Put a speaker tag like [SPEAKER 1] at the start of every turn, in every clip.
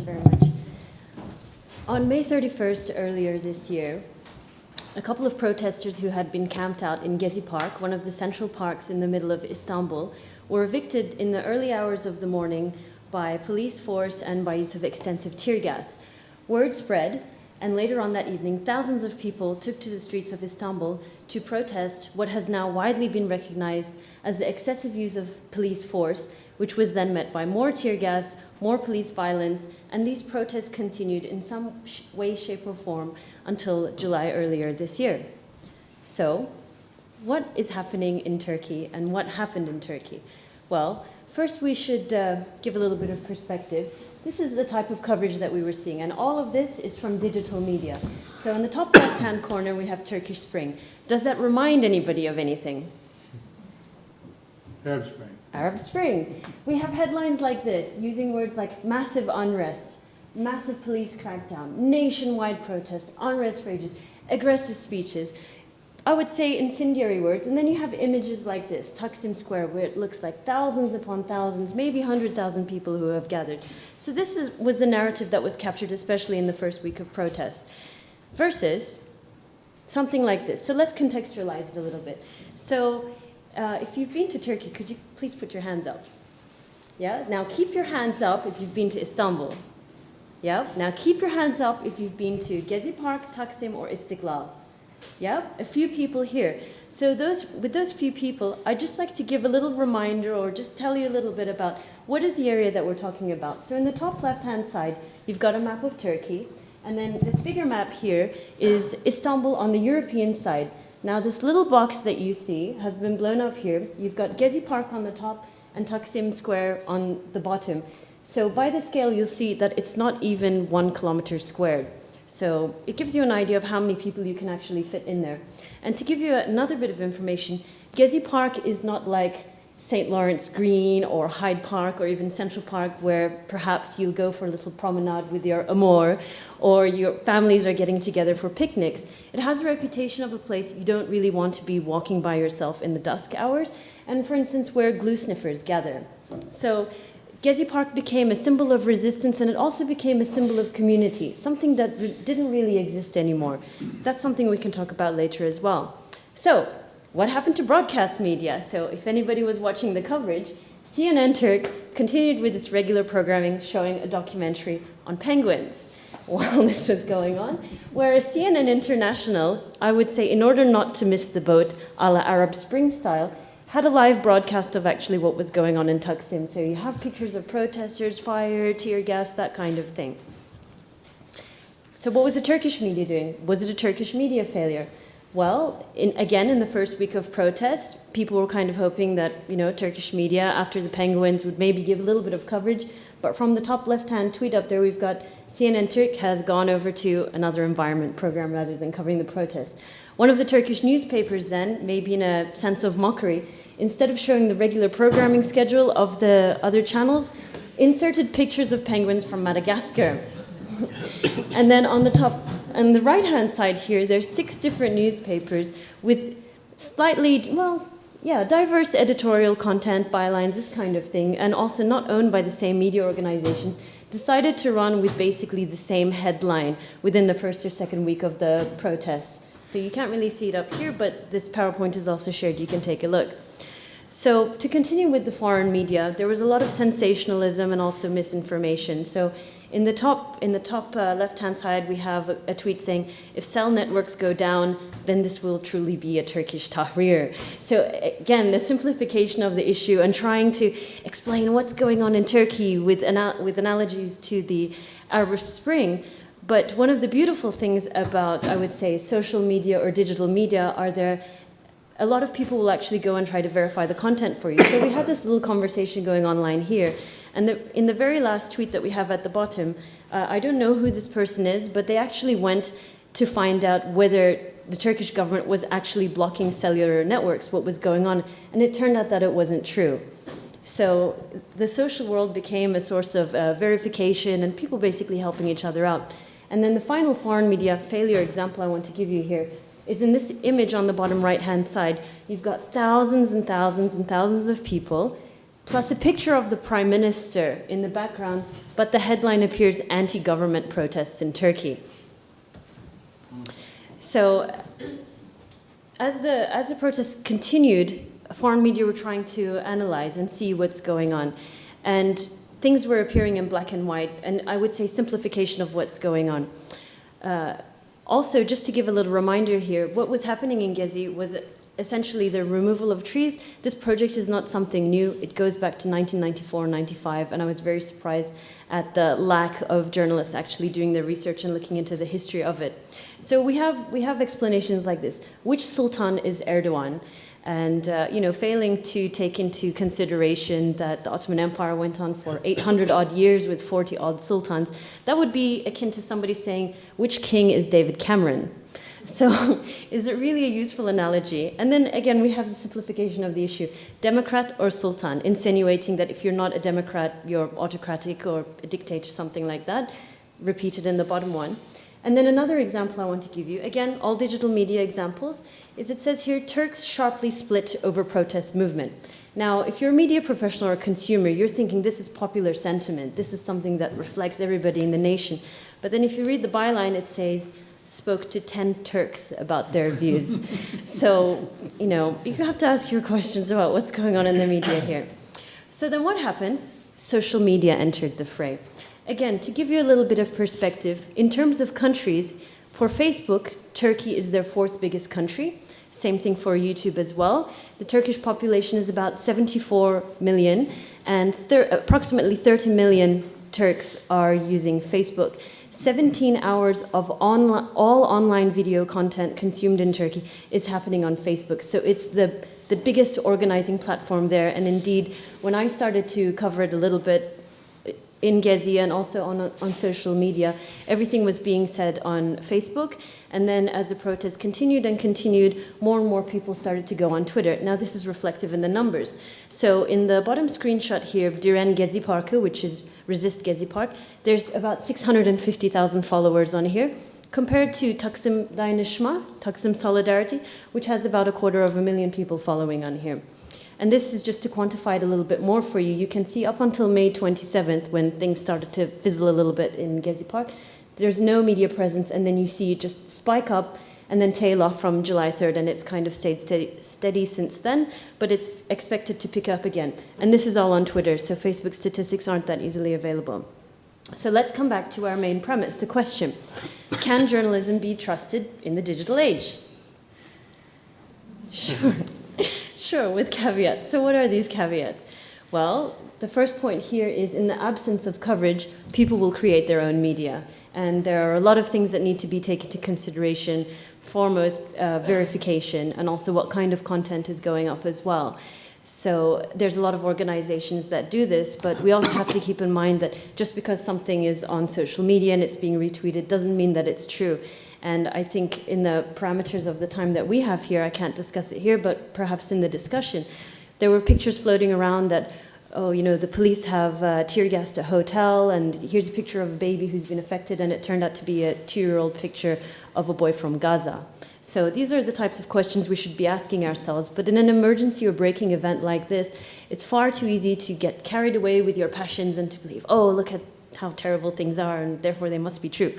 [SPEAKER 1] very much. On May 31st, earlier this year, a couple of protesters who had been camped out in Gezi Park, one of the central parks in the middle of Istanbul, were evicted in the early hours of the morning by police force and by use of extensive tear gas. Word spread, and later on that evening, thousands of people took to the streets of Istanbul to protest what has now widely been recognized as the excessive use of police force, which was then met by more tear gas, more police violence, and these protests continued in some way, shape, or form until July earlier this year. So, what is happening in Turkey and what happened in Turkey? Well, first we should give a little bit of perspective. This is the type of coverage that we were seeing, and all of this is from digital media. So in the top left-hand corner, we have Turkish Spring. Does that remind anybody of anything?
[SPEAKER 2] Arab Spring.
[SPEAKER 1] Arab Spring. We have headlines like this, using words like massive unrest, massive police crackdown, nationwide protest, unrest rages, aggressive speeches. I would say incendiary words, and then you have images like this, Taksim Square, where it looks like thousands upon thousands, maybe 100,000 people who have gathered. So this was the narrative that was captured, especially in the first week of protest, versus something like this. So let's contextualize it a little bit. So if you've been to Turkey, could you please put your hands up? Yeah? Now keep your hands up if you've been to Istanbul. Yeah? Now keep your hands up if you've been to Gezi Park, Taksim, or Istiklal. Yeah, a few people here. So with those few people, I'd just like to give a little reminder or just tell you a little bit about what is the area that we're talking about. So in the top left-hand side, you've got a map of Turkey, and then this bigger map here is Istanbul on the European side. Now this little box that you see has been blown up here. You've got Gezi Park on the top and Taksim Square on the bottom. So by the scale, you'll see that it's not even 1 kilometer squared. So it gives you an idea of how many people you can actually fit in there. And to give you another bit of information, Gezi Park is not like St. Lawrence Green or Hyde Park or even Central Park, where perhaps you'll go for a little promenade with your amour or your families are getting together for picnics. It has a reputation of a place you don't really want to be walking by yourself in the dusk hours, and for instance, where glue sniffers gather. So Gezi Park became a symbol of resistance, and it also became a symbol of community, something that didn't really exist anymore. That's something we can talk about later as well. So, what happened to broadcast media? So, if anybody was watching the coverage, CNN Turk continued with its regular programming showing a documentary on penguins while this was going on, whereas CNN International, I would say, in order not to miss the boat a la Arab Spring style, had a live broadcast of actually what was going on in Taksim. So you have pictures of protesters, fire, tear gas, that kind of thing. So what was the Turkish media doing? Was it a Turkish media failure? Well, again, in the first week of protests, people were kind of hoping that, Turkish media, after the penguins, would maybe give a little bit of coverage. But from the top left-hand tweet up there, we've got CNN Turk has gone over to another environment program rather than covering the protests. One of the Turkish newspapers then, maybe in a sense of mockery, instead of showing the regular programming schedule of the other channels, inserted pictures of penguins from Madagascar. And then on the right-hand side here, there's 6 different newspapers with slightly, diverse editorial content, bylines, this kind of thing, and also not owned by the same media organizations, decided to run with basically the same headline within the first or second week of the protests. So you can't really see it up here, but this PowerPoint is also shared. You can take a look. So to continue with the foreign media, there was a lot of sensationalism and also misinformation. So in the top left-hand side, we have a tweet saying, if cell networks go down, then this will truly be a Turkish Tahrir. So again, the simplification of the issue and trying to explain what's going on in Turkey with analogies to the Arab Spring. But one of the beautiful things about, I would say, social media or digital media a lot of people will actually go and try to verify the content for you. So we had this little conversation going online here. And in the very last tweet that we have at the bottom, I don't know who this person is, but they actually went to find out whether the Turkish government was actually blocking cellular networks, what was going on. And it turned out that it wasn't true. So the social world became a source of verification and people basically helping each other out. And then the final foreign media failure example I want to give you here is in this image on the bottom right-hand side. You've got thousands and thousands and thousands of people plus a picture of the Prime Minister in the background, but the headline appears anti-government protests in Turkey. So as the protests continued, foreign media were trying to analyze and see what's going on. And things were appearing in black and white, and I would say simplification of what's going on. Also, just to give a little reminder here, what was happening in Gezi was essentially the removal of trees. This project is not something new. It goes back to 1994-95, and I was very surprised at the lack of journalists actually doing their research and looking into the history of it. So we have explanations like this. Which sultan is Erdogan? And failing to take into consideration that the Ottoman Empire went on for 800 odd years with 40 odd sultans, that would be akin to somebody saying, which king is David Cameron? So is it really a useful analogy? And then again, we have the simplification of the issue. Democrat or sultan, insinuating that if you're not a democrat, you're autocratic or a dictator, something like that, repeated in the bottom one. And then another example I want to give you, again, all digital media examples, is it says here, Turks sharply split over protest movement. Now, if you're a media professional or a consumer, you're thinking this is popular sentiment. This is something that reflects everybody in the nation. But then if you read the byline, it says, spoke to 10 Turks about their views. So, you have to ask your questions about what's going on in the media here. So then what happened? Social media entered the fray. Again, to give you a little bit of perspective, in terms of countries, for Facebook, Turkey is their 4th biggest country. Same thing for YouTube as well. The Turkish population is about 74 million, and approximately 30 million Turks are using Facebook. 17 hours of all online video content consumed in Turkey is happening on Facebook. So it's the biggest organizing platform there. And indeed, when I started to cover it a little bit in Gezi and also on social media, everything was being said on Facebook. And then as the protest continued and continued, more and more people started to go on Twitter. Now this is reflective in the numbers. So in the bottom screenshot here of Diren Gezi Parkı, which is Resist Gezi Park, there's about 650,000 followers on here, compared to Taksim Dayanışma, Taksim Solidarity, which has about 250,000 people following on here. And this is just to quantify it a little bit more for you. You can see up until May 27th, when things started to fizzle a little bit in Gezi Park, there's no media presence, and then you see it just spike up and then tail off from July 3rd, and it's kind of stayed steady since then, but it's expected to pick up again. And this is all on Twitter, so Facebook statistics aren't that easily available. So let's come back to our main premise, the question: can journalism be trusted in the digital age? Sure. Sure, with caveats. So what are these caveats? Well, the first point here is, in the absence of coverage, people will create their own media. And there are a lot of things that need to be taken into consideration, foremost verification, and also what kind of content is going up as well. So there's a lot of organizations that do this, but we also have to keep in mind that just because something is on social media and it's being retweeted doesn't mean that it's true. And I think in the parameters of the time that we have here, I can't discuss it here, but perhaps in the discussion, there were pictures floating around that, the police have tear gassed a hotel, and here's a picture of a baby who's been affected, and it turned out to be a 2-year-old picture of a boy from Gaza. So these are the types of questions we should be asking ourselves. But in an emergency or breaking event like this, it's far too easy to get carried away with your passions and to believe, oh, look at how terrible things are, and therefore they must be true.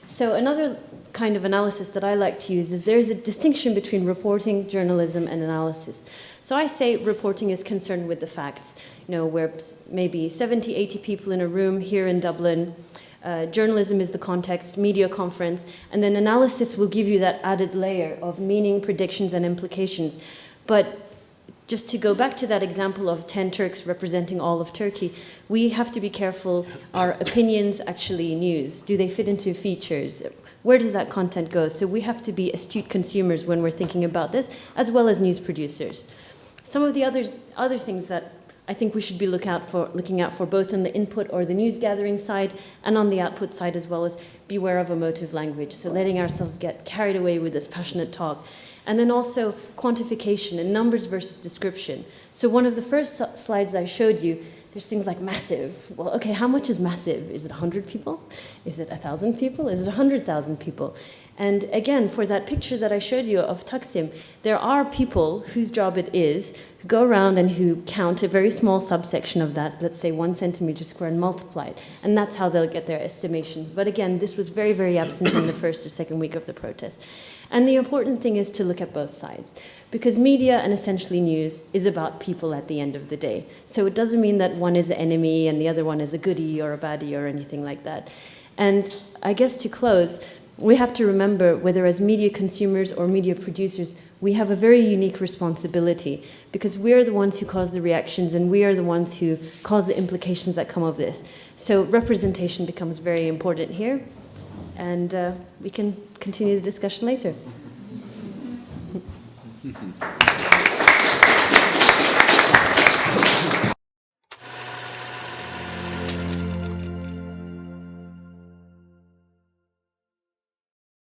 [SPEAKER 1] So another kind of analysis that I like to use is there's a distinction between reporting, journalism, and analysis. So I say reporting is concerned with the facts, where maybe 70, 80 people in a room here in Dublin. Journalism is the context, media conference, and then analysis will give you that added layer of meaning, predictions, and implications. But just to go back to that example of 10 Turks representing all of Turkey, we have to be careful. Are opinions actually news? Do they fit into features? Where does that content go? So we have to be astute consumers when we're thinking about this, as well as news producers. Some of the other things that I think we should be looking out for both on the input or the news gathering side and on the output side as well, as beware of emotive language. So letting ourselves get carried away with this passionate talk. And then also quantification and numbers versus description. So one of the first slides I showed you, there's things like massive. Well, okay, how much is massive? Is it 100 people? Is it 1,000 people? Is it 100,000 people? And again, for that picture that I showed you of Taksim, there are people whose job it is who go around and who count a very small subsection of that, let's say 1 centimeter square, and multiply it. And that's how they'll get their estimations. But again, this was very, very absent in the first or second week of the protest. And the important thing is to look at both sides, because media and essentially news is about people at the end of the day. So it doesn't mean that one is an enemy and the other one is a goodie or a baddie or anything like that. And I guess to close, we have to remember, whether as media consumers or media producers, we have a very unique responsibility, because we're the ones who cause the reactions and we are the ones who cause the implications that come of this. So representation becomes very important here, and we can continue the discussion later.